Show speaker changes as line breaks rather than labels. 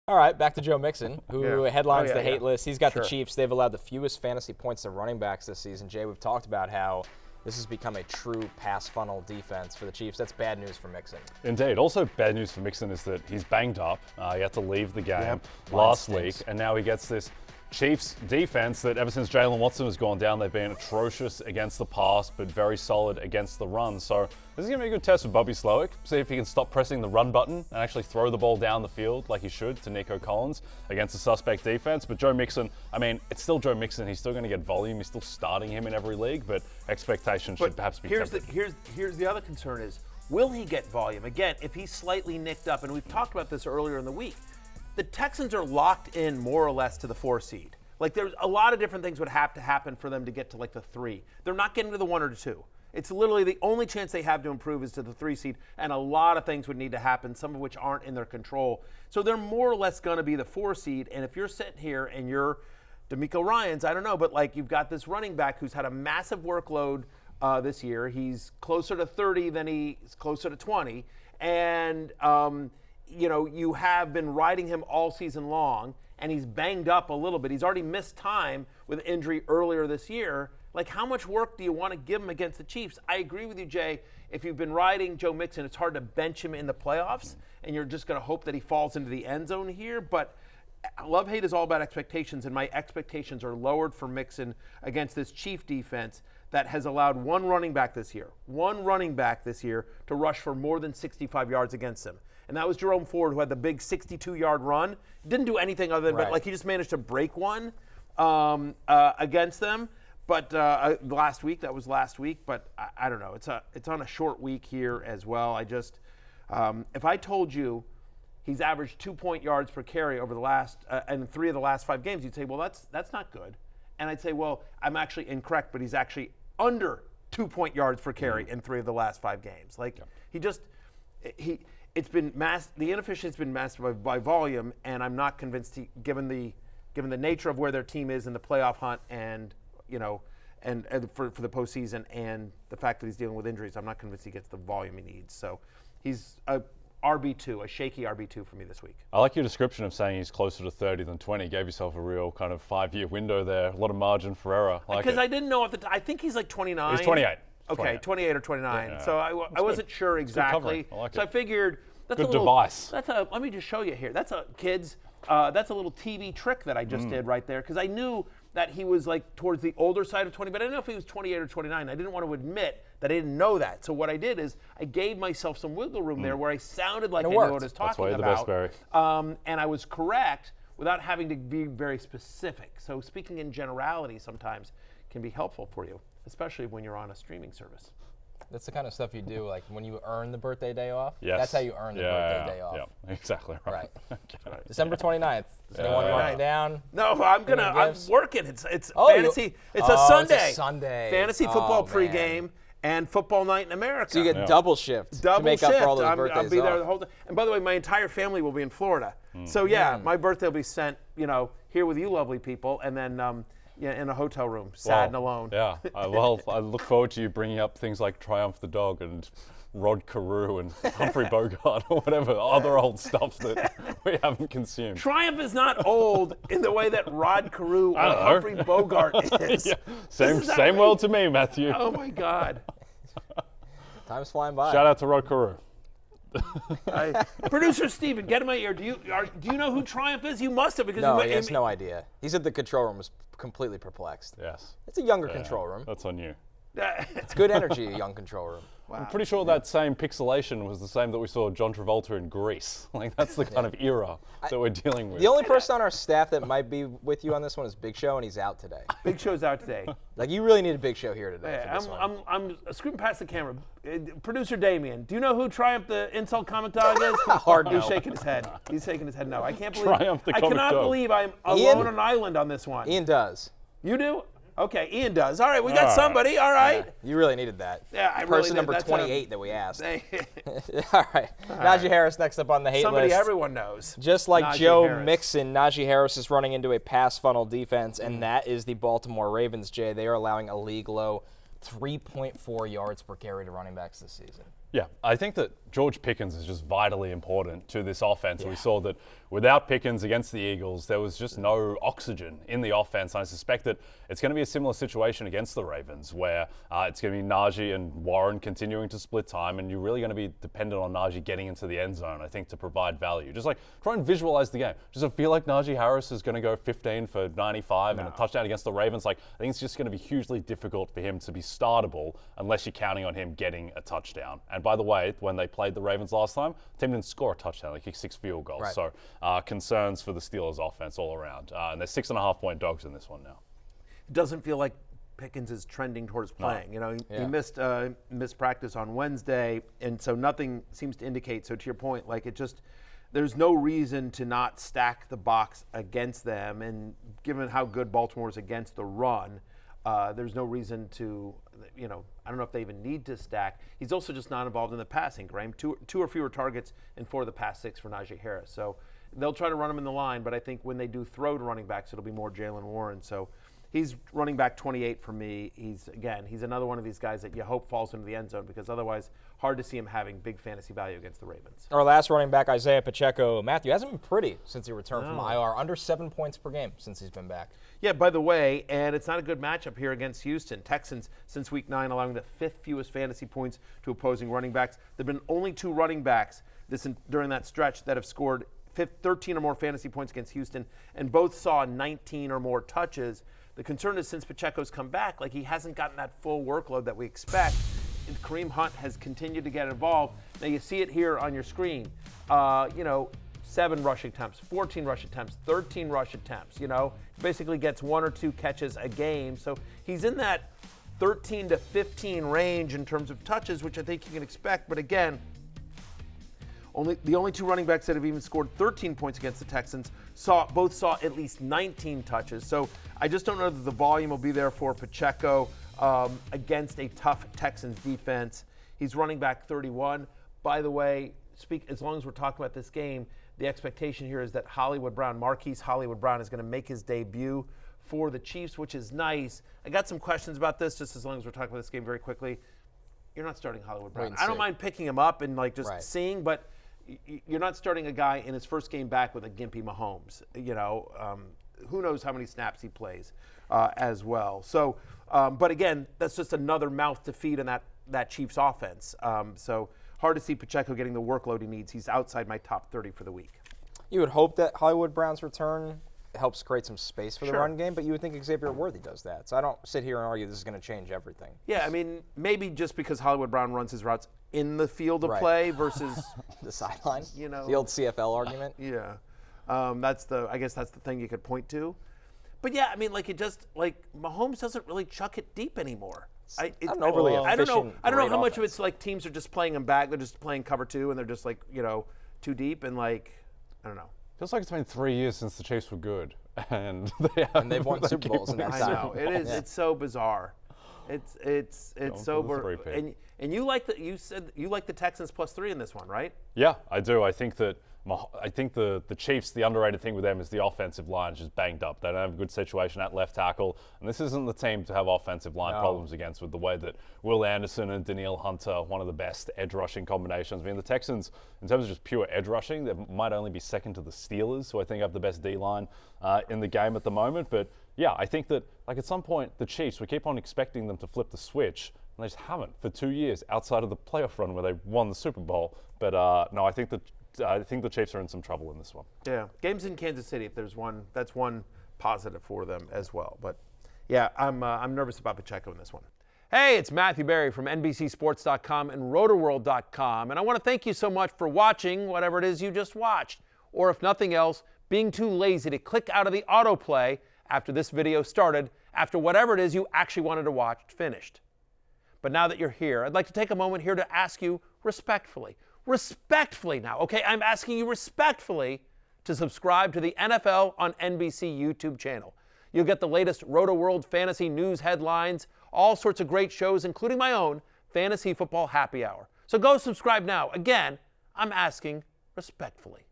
All right, back to Joe Mixon, who headlines the hate list. He's got the Chiefs. They've allowed the fewest fantasy points to running backs this season. Jay, we've talked about how this has become a true pass funnel defense for the Chiefs. That's bad news for Mixon.
Indeed. Also bad news for Mixon is that he's banged up. He had to leave the game last week, and now he gets this Chiefs defense that ever since Jalen Watson has gone down, they've been atrocious against the pass, but very solid against the run. So this is going to be a good test for Bobby Slowick. See if he can stop pressing the run button and actually throw the ball down the field like he should to Nico Collins against a suspect defense. But Joe Mixon, I mean, it's still Joe Mixon. He's still going to get volume. He's still starting him in every league, but expectations should perhaps be tempered.
Here's the other concern is, will he get volume? Again, if he's slightly nicked up, and we've talked about this earlier in the week, the Texans are locked in more or less to the 4 seed. Like, there's a lot of different things would have to happen for them to get to like the 3. They're not getting to the 1 or the 2. It's literally the only chance they have to improve is to the 3 seed, and a lot of things would need to happen, some of which aren't in their control. So they're more or less going to be the 4 seed, and if you're sitting here and you're DeMeco Ryans, I don't know, but like you've got this running back who's had a massive workload this year. He's closer to 30 than he's closer to 20, and you have been riding him all season long, and he's banged up a little bit. He's already missed time with injury earlier this year. Like, how much work do you want to give him against the Chiefs? I agree with you, Jay. If you've been riding Joe Mixon, it's hard to bench him in the playoffs, and you're just going to hope that he falls into the end zone here. But love-hate is all about expectations, and my expectations are lowered for Mixon against this Chief defense that has allowed one running back this year to rush for more than 65 yards against him. And that was Jerome Ford, who had the big 62-yard run. Didn't do anything other than, but like he just managed to break one against them. But last week, but I don't know. It's on a short week here as well. I just, if I told you he's averaged 2 yards per carry over the last, in 3 of the last 5 games, you'd say, well, that's not good. And I'd say, well, I'm actually incorrect, but he's actually under 2 yards per carry in 3 of the last 5 games. Like it's been the inefficiency has been masked by volume, and I'm not convinced given the nature of where their team is in the playoff hunt, and for the postseason, and the fact that he's dealing with injuries, I'm not convinced he gets the volume he needs. So he's a RB2, a shaky RB2 for me this week. I
like your description of saying he's closer to 30 than 20. Gave yourself a real kind of 5-year window there. A lot of margin for error. Because
I didn't know I think he's like 29.
He's 28.
Okay, 28 or 29. Yeah. So I wasn't sure exactly. I figured that's
good device.
Let me just show you here. That's a little TV trick that I just did right there, because I knew that he was like towards the older side of 20, but I didn't know if he was 28 or 29. I didn't want to admit that I didn't know that. So what I did is I gave myself some wiggle room there where I sounded like I knew what I was talking about.
That's why you're the best, Barry.
And I was correct without having to be very specific. So speaking in generality sometimes can be helpful for you, especially when you're on a streaming service.
That's the kind of stuff you do, like when you earn the birthday day off.
Yes.
That's how you earn the birthday day off.
Yeah, exactly right.
Right. December 29th. Does anyone mark it down?
No, I'm working. It's fantasy. It's a Sunday.
It's a Sunday.
Fantasy football pregame and football night in America.
So you get double shift to make up for all those birthdays
I'll be there the whole time. And by the way, my entire family will be in Florida. So my birthday will be spent, here with you lovely people, and then in a hotel room, sad and alone.
Yeah. I look forward to you bringing up things like Triumph the Dog and Rod Carew and Humphrey Bogart or whatever other old stuff that we haven't consumed.
Triumph is not old in the way that Rod Carew or Humphrey Bogart is.
Yeah. Same world to me, Matthew.
Oh my God.
Time's flying by.
Shout out to Rod Carew.
Producer Steven, get in my ear. Do you know who Triumph is? You must have, because
he has no idea. He's at the control room, was completely perplexed.
Yes.
It's a younger control room.
That's on you.
It's good energy, a young control room.
Wow.
I'm pretty sure that same pixelation was the same that we saw John Travolta in Grease. Like, that's the kind of era that we're dealing with.
The only person on our staff that might be with you on this one is Big Show, and he's out today.
Big Show's out today.
Like, you really need a Big Show here today for this one.
I'm screwing past the camera. Producer Damien, do you know who Triumph the Insult Comic Dog is?
Hard no.
He's shaking his head. He's shaking his head no. I can't believe
Triumph the Comic
cannot
Dog.
believe I'm alone on an island on this one.
Ian does.
You do? Okay, Ian does. All right, we got somebody. All right.
Yeah, you really needed that.
Yeah, I really did.
Person number 28 that we asked. All right. Najee
right.
Harris next up on the hate
Somebody
list.
everyone knows.
Just like
Najee
Joe
Harris.
Mixon, Najee Harris is running into a pass funnel defense, and that is the Baltimore Ravens, Jay. They are allowing a league low 3.4 yards per carry to running backs this season.
Yeah, I think that George Pickens is just vitally important to this offense. Yeah. We saw that without Pickens against the Eagles, there was just no oxygen in the offense. And I suspect that it's going to be a similar situation against the Ravens, where it's going to be Najee and Warren continuing to split time, and you're really going to be dependent on Najee getting into the end zone, I think, to provide value. Just like try and visualize the game. Does it feel like Najee Harris is going to go 15 for 95 and a touchdown against the Ravens? Like, I think it's just going to be hugely difficult for him to be startable unless you're counting on him getting a touchdown. And by the way, when they played the Ravens last time, the team didn't score a touchdown. They kicked 6 field goals. Right. So concerns for the Steelers offense all around. And they're 6.5-point dogs in this one now.
It doesn't feel like Pickens is trending towards playing. No. He missed practice on Wednesday, and so nothing seems to indicate. So to your point, like there's no reason to not stack the box against them. And given how good Baltimore is against the run, there's no reason to, I don't know if they even need to stack. He's also just not involved in the passing, Graham. Two or fewer targets in 4 of the past 6 for Najee Harris. So they'll try to run him in the line, but I think when they do throw to running backs, it'll be more Jaylen Warren. So he's running back 28 for me. He's another one of these guys that you hope falls into the end zone, because otherwise hard to see him having big fantasy value against the Ravens.
Our last running back, Isiah Pacheco. Matthew, hasn't been pretty since he returned from IR. Under 7 points per game since he's been back.
Yeah, by the way, and it's not a good matchup here against Houston. Texans, since week 9, allowing the 5th fewest fantasy points to opposing running backs. There have been only 2 running backs during that stretch that have scored 13 or more fantasy points against Houston, and both saw 19 or more touches. The concern is since Pacheco's come back, he hasn't gotten that full workload that we expect. And Kareem Hunt has continued to get involved. Now you see it here on your screen. 7 rush attempts, 14 rush attempts, 13 rush attempts. He basically gets 1 or 2 catches a game. So he's in that 13 to 15 range in terms of touches, which I think you can expect. But again, the only 2 running backs that have even scored 13 points against the Texans both saw at least 19 touches. So I just don't know that the volume will be there for Pacheco against a tough Texans defense. He's running back 31. By the way, as long as we're talking about this game, the expectation here is that Marquise Hollywood Brown is going to make his debut for the Chiefs, which is nice. I got some questions about this, just as long as we're talking about this game very quickly. You're not starting Hollywood Brown. I don't mind picking him up and seeing, but you're not starting a guy in his first game back with a gimpy Mahomes. Who knows how many snaps he plays as well. So, but again, that's just another mouth to feed in that Chiefs offense. So hard to see Pacheco getting the workload he needs. He's outside my top 30 for the week.
You would hope that Hollywood Brown's return helps create some space for the run game, but you would think Xavier Worthy does that. So I don't sit here and argue this is going to change everything.
Yeah, I mean, maybe just because Hollywood Brown runs his routes in the field of play versus
the sideline. The old CFL argument.
Yeah. I guess that's the thing you could point to. But yeah, I mean, Mahomes doesn't really chuck it deep anymore. I don't know how much of it's teams are just playing him back. They're just playing cover 2 and they're just too deep and I don't know.
Feels like it's been 3 years since the Chiefs were good, and
they've won Super Bowls in that time.
I know it's so bizarre. It's so and you said you like the Texans +3 in this one, right?
Yeah, I do. I think that the Chiefs, the underrated thing with them is the offensive line is just banged up. They don't have a good situation at left tackle, and this isn't the team to have offensive line problems against, with the way that Will Anderson and Danielle Hunter, one of the best edge rushing combinations. I mean, the Texans, in terms of just pure edge rushing, they might only be second to the Steelers, who I think have the best D-line in the game at the moment. But yeah, I think that at some point, the Chiefs, we keep on expecting them to flip the switch, and they just haven't for 2 years outside of the playoff run where they won the Super Bowl. But no, I think the Chiefs are in some trouble in this one.
Yeah, games in Kansas City, if there's one, that's one positive for them as well. But yeah, I'm nervous about Pacheco in this one. Hey, it's Matthew Berry from NBCSports.com and RotoWorld.com, and I want to thank you so much for watching whatever it is you just watched, or if nothing else, being too lazy to click out of the autoplay after this video started, after whatever it is you actually wanted to watch finished. But now that you're here, I'd like to take a moment here to ask you respectfully now, okay? I'm asking you respectfully to subscribe to the NFL on NBC YouTube channel. You'll get the latest RotoWorld fantasy news headlines, all sorts of great shows, including my own Fantasy Football Happy Hour. So go subscribe now. Again, I'm asking respectfully.